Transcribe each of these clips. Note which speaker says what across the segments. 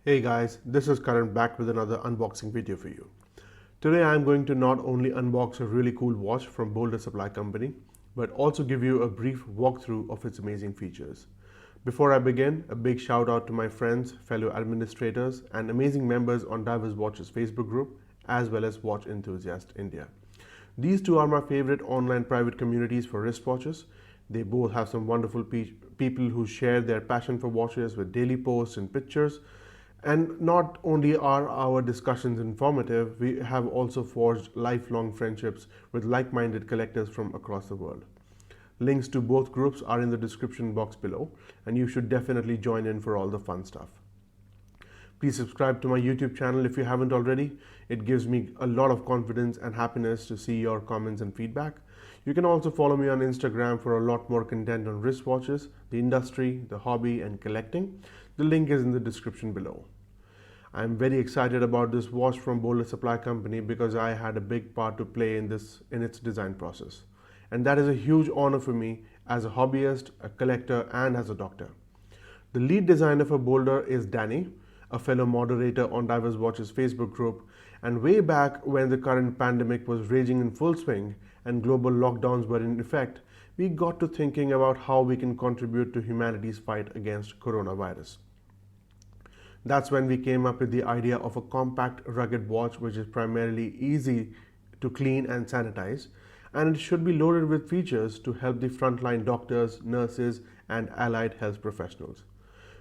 Speaker 1: Hey guys, this is Karan back with another unboxing video for you. Today I am going to not only unbox a really cool watch from Boldr Supply Company, but also give you a brief walkthrough of its amazing features. Before I begin, a big shout out to my friends, fellow administrators, and amazing members on Divers Watches Facebook group, as well as Watch Enthusiast India. These two are my favorite online private communities for wristwatches. They both have some wonderful people who share their passion for watches with daily posts and pictures. And not only are our discussions informative, we have also forged lifelong friendships with like-minded collectors from across the world. Links to both groups are in the description box below, and you should definitely join in for all the fun stuff. Please subscribe to my YouTube channel if you haven't already. It gives me a lot of confidence and happiness to see your comments and feedback. You can also follow me on Instagram for a lot more content on wristwatches, the industry, the hobby, and collecting. The link is in the description below. I'm very excited about this watch from Boldr Supply Company because I had a big part to play in its design process. And that is a huge honor for me as a hobbyist, a collector, and as a doctor. The lead designer for Boldr is Danny, a fellow moderator on Divers Watches Facebook group, and way back when the current pandemic was raging in full swing and global lockdowns were in effect, we got to thinking about how we can contribute to humanity's fight against coronavirus. That's when we came up with the idea of a compact, rugged watch which is primarily easy to clean and sanitize, and it should be loaded with features to help the frontline doctors, nurses, and allied health professionals.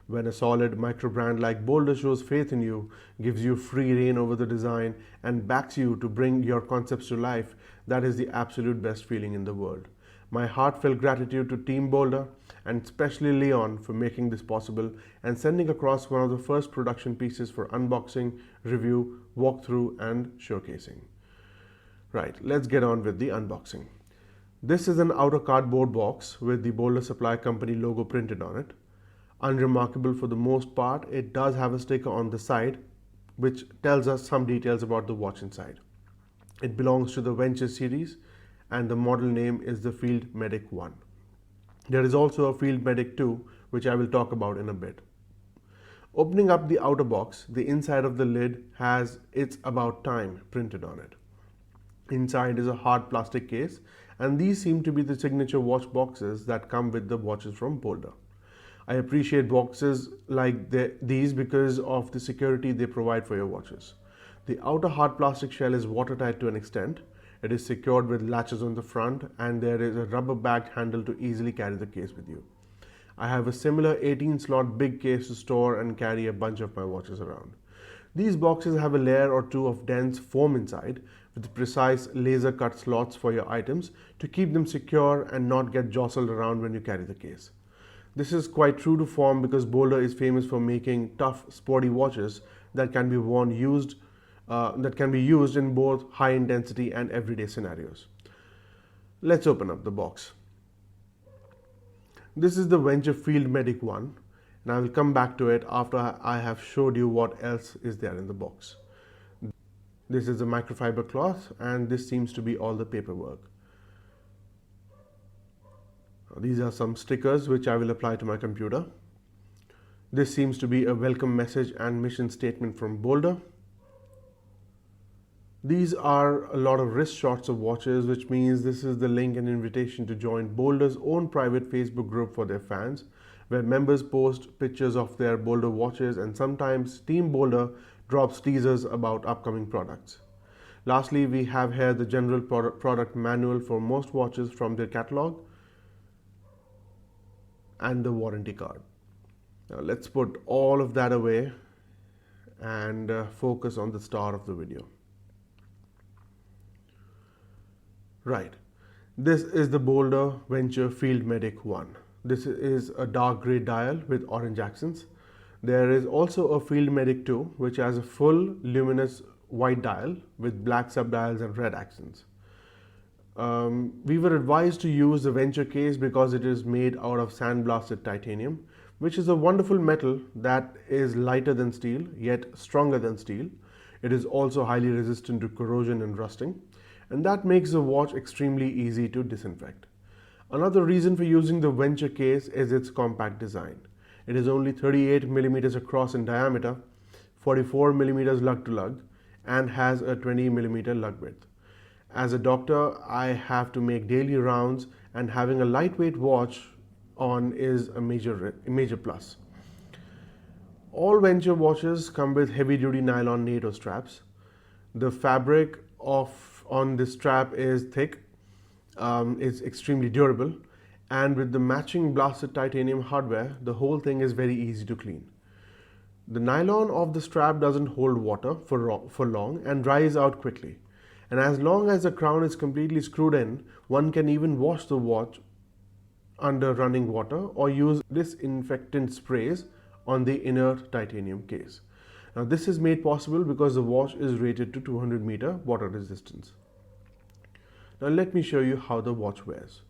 Speaker 1: When a solid micro brand like Boldr shows faith in you, gives you free rein over the design, and backs you to bring your concepts to life, that is the absolute best feeling in the world. My heartfelt gratitude to Team Boldr and especially Leon for making this possible and sending across one of the first production pieces for unboxing, review, walkthrough, and showcasing. Right, let's get on with the unboxing. This is an outer cardboard box with the Boldr Supply Company logo printed on it. Unremarkable for the most part, it does have a sticker on the side which tells us some details about the watch inside. It belongs to the Venture series and the model name is the Field Medic 1. There is also a Field Medic 2 which I will talk about in a bit. Opening up the outer box, the inside of the lid has "It's About Time" printed on it. Inside is a hard plastic case, and these seem to be the signature watch boxes that come with the watches from Boldr. I appreciate boxes like these because of the security they provide for your watches. The outer hard plastic shell is watertight to an extent. It is secured with latches on the front, and there is a rubber bagged handle to easily carry the case with you. I have a similar 18-slot big case to store and carry a bunch of my watches around. These boxes have a layer or two of dense foam inside with precise laser cut slots for your items to keep them secure and not get jostled around when you carry the case. This is quite true to form because Boldr is famous for making tough, sporty watches that can be used in both high intensity and everyday scenarios. Let's open up the box. This is the Venture Field Medic 1, and I will come back to it after I have showed you what else is there in the box. This is a microfiber cloth, and this seems to be all the paperwork. These are some stickers which I will apply to my computer. This seems to be a welcome message and mission statement from Boldr. These are a lot of wrist shots of watches, which means this is the link and invitation to join Boldr's own private Facebook group for their fans, where members post pictures of their Boldr watches and sometimes Team Boldr drops teasers about upcoming products. Lastly, we have here the general product manual for most watches from their catalog and the warranty card. Now let's put all of that away and focus on the star of the video. Right, this is the Boldr Venture Field Medic 1. This is a dark grey dial with orange accents. There is also a Field Medic 2 which has a full luminous white dial with black subdials and red accents. We were advised to use the Venture case because it is made out of sandblasted titanium, which is a wonderful metal that is lighter than steel yet stronger than steel. It is also highly resistant to corrosion and rusting, and that makes the watch extremely easy to disinfect. Another reason for using the Venture case is its compact design. It is only 38 millimeters across in diameter, 44 millimeters lug to lug, and has a 20 millimeter lug width. As a doctor, I have to make daily rounds, and having a lightweight watch on is a major plus. All Venture watches come with heavy-duty nylon NATO straps. The fabric on this strap is thick, it's extremely durable, and with the matching blasted titanium hardware, the whole thing is very easy to clean. The nylon of the strap doesn't hold water for long and dries out quickly. And as long as the crown is completely screwed in, one can even wash the watch under running water or use disinfectant sprays on the inner titanium case. Now this is made possible because the watch is rated to 200-meter water resistance. Now let me show you how the watch wears.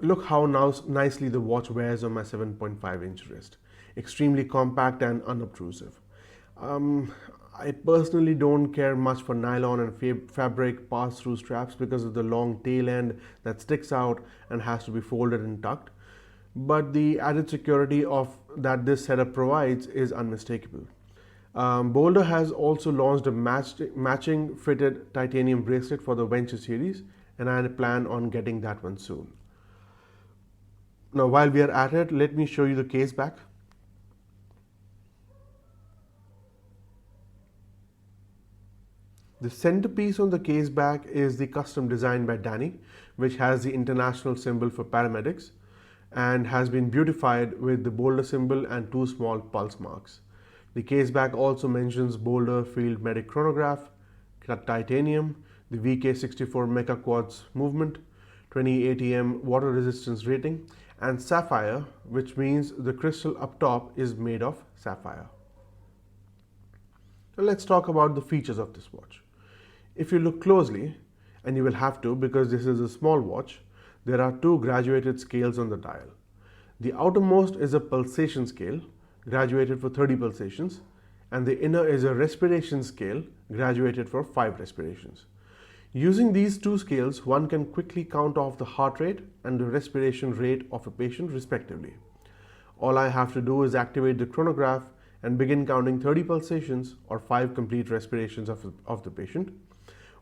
Speaker 1: Look how nicely the watch wears on my 7.5-inch wrist. Extremely compact and unobtrusive. I personally don't care much for nylon and fabric pass-through straps because of the long tail end that sticks out and has to be folded and tucked. But the added security that this setup provides is unmistakable. Boldr has also launched a matching fitted titanium bracelet for the Venture series, and I plan on getting that one soon. Now while we are at it, let me show you the case back. The centerpiece on the case back is the custom design by Danny, which has the international symbol for paramedics and has been beautified with the Boldr symbol and two small pulse marks. The case back also mentions Boldr Field Medic chronograph, titanium, the VK64 Mecha Quartz movement, 20 ATM water resistance rating, and sapphire, which means the crystal up top is made of sapphire. So let's talk about the features of this watch. If you look closely, and you will have to because this is a small watch, there are two graduated scales on the dial. The outermost is a pulsation scale, graduated for 30 pulsations, and the inner is a respiration scale, graduated for 5 respirations. Using these two scales, one can quickly count off the heart rate and the respiration rate of a patient respectively. All I have to do is activate the chronograph and begin counting 30 pulsations or 5 complete respirations of the patient.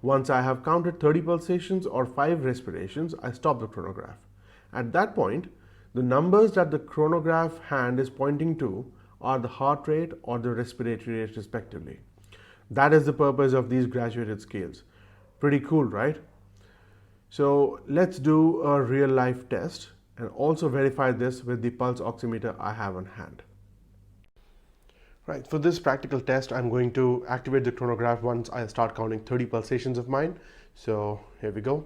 Speaker 1: Once I have counted 30 pulsations or 5 respirations, I stop the chronograph. At that point, the numbers that the chronograph hand is pointing to are the heart rate or the respiratory rate respectively. That is the purpose of these graduated scales. Pretty cool, right? So let's do a real life test and also verify this with the pulse oximeter I have on hand. Right, for this practical test, I'm going to activate the chronograph once I start counting 30 pulsations of mine. So here we go.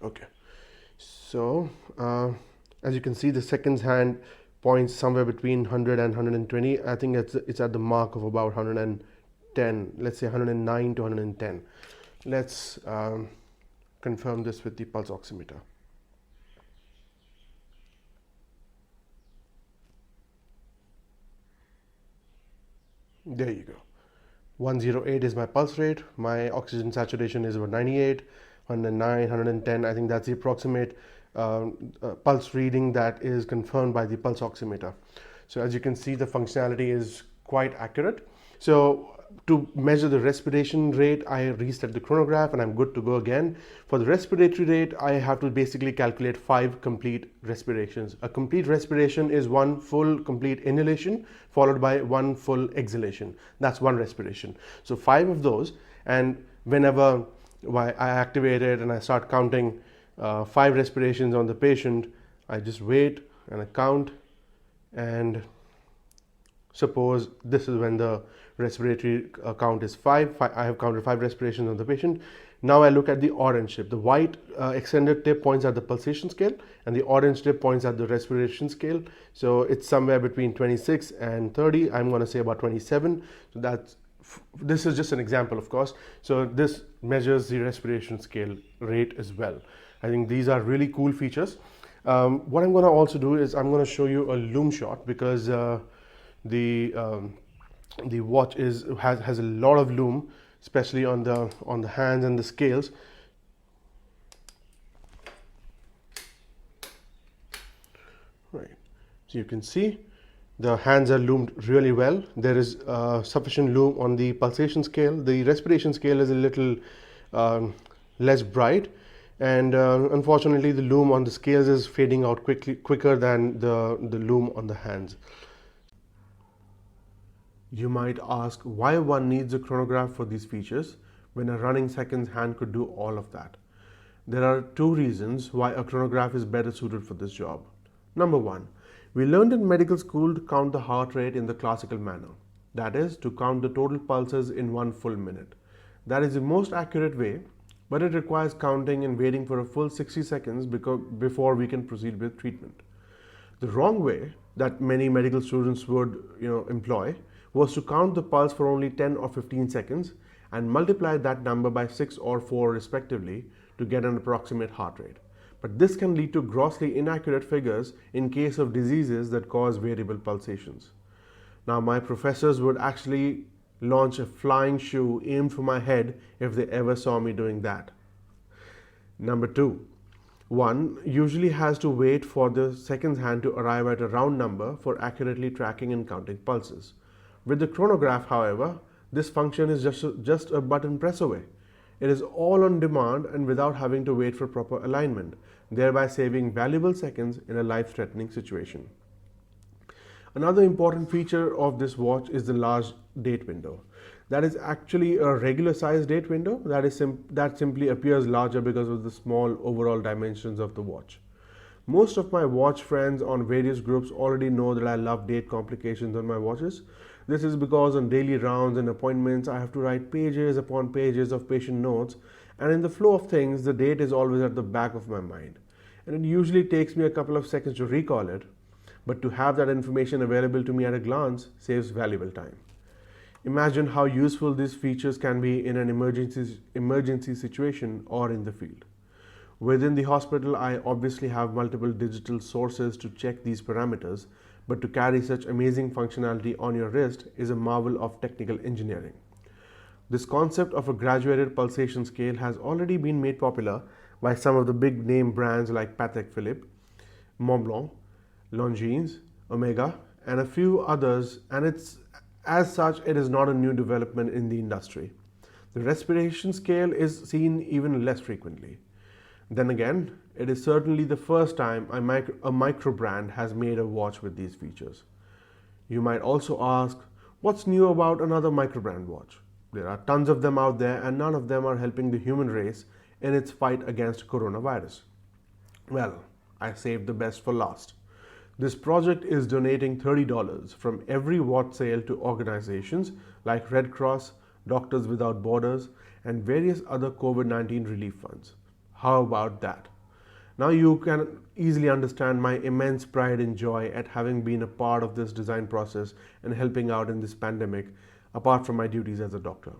Speaker 1: Okay, so as you can see, the seconds hand points somewhere between 100 and 120. I think it's at the mark of about 110, let's say 109 to 110. Let's confirm this with the pulse oximeter. There you go. 108 is my pulse rate. My oxygen saturation is about 98, 109, 110. I think that's the approximate pulse reading that is confirmed by the pulse oximeter. So as you can see, the functionality is quite accurate. So to measure the respiration rate, I reset the chronograph and I'm good to go again. For the respiratory rate, I have to basically calculate 5 complete respirations. A complete respiration is one full complete inhalation followed by one full exhalation. That's one respiration. So 5 of those, and whenever I activate it and I start counting 5 respirations on the patient, I just wait and I count, and suppose this is when the respiratory count is 5. I have counted 5 respirations on the patient. Now I look at the orange tip. The white extended tip points at the pulsation scale and the orange tip points at the respiration scale. So it's somewhere between 26 and 30. I'm going to say about 27. So that's this is just an example, of course. So this measures the respiration scale rate as well. I think these are really cool features. What I'm going to also do is I'm going to show you a loom shot, because the watch has a lot of loom, especially on the hands and the scales. Right, so you can see the hands are loomed really well. There is sufficient loom on the pulsation scale. The respiration scale is a little less bright, and unfortunately the loom on the scales is fading out quicker than the loom on the hands. You might ask why one needs a chronograph for these features when a running seconds hand could do all of that. There are two reasons why a chronograph is better suited for this job. Number one, we learned in medical school to count the heart rate in the classical manner. That is, to count the total pulses in 1 full minute. That is the most accurate way, but it requires counting and waiting for a full 60 seconds before we can proceed with treatment. The wrong way that many medical students would employ was to count the pulse for only 10 or 15 seconds and multiply that number by 6 or 4 respectively to get an approximate heart rate. But this can lead to grossly inaccurate figures in case of diseases that cause variable pulsations. Now, my professors would actually launch a flying shoe aimed for my head if they ever saw me doing that. Number two, one usually has to wait for the seconds hand to arrive at a round number for accurately tracking and counting pulses. With the chronograph, however, this function is just a button press away. It is all on demand and without having to wait for proper alignment, thereby saving valuable seconds in a life-threatening situation. Another important feature of this watch is the large date window. That is actually a regular size date window that simply appears larger because of the small overall dimensions of the watch. Most of my watch friends on various groups already know that I love date complications on my watches. This is because on daily rounds and appointments, I have to write pages upon pages of patient notes, and in the flow of things, the date is always at the back of my mind. And it usually takes me a couple of seconds to recall it, but to have that information available to me at a glance saves valuable time. Imagine how useful these features can be in an emergency situation or in the field. Within the hospital, I obviously have multiple digital sources to check these parameters, but to carry such amazing functionality on your wrist is a marvel of technical engineering. This concept of a graduated pulsation scale has already been made popular by some of the big name brands like Patek Philippe, Montblanc, Longines, Omega, and a few others, and as such, it is not a new development in the industry. The respiration scale is seen even less frequently. Then again, it is certainly the first time a micro brand has made a watch with these features. You might also ask, what's new about another micro brand watch? There are tons of them out there, and none of them are helping the human race in its fight against coronavirus. Well, I saved the best for last. This project is donating $30 from every watch sale to organizations like Red Cross, Doctors Without Borders, and various other COVID-19 relief funds. How about that? Now you can easily understand my immense pride and joy at having been a part of this design process and helping out in this pandemic, apart from my duties as a doctor.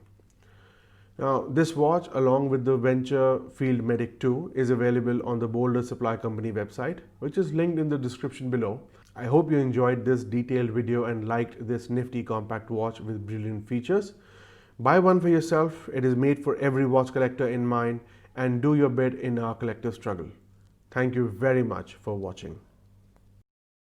Speaker 1: Now, this watch, along with the Venture Field Medic 2, is available on the Boldr Supply Company website, which is linked in the description below. I hope you enjoyed this detailed video and liked this nifty compact watch with brilliant features. Buy one for yourself. It is made for every watch collector in mind, and do your bit in our collective struggle. Thank you very much for watching.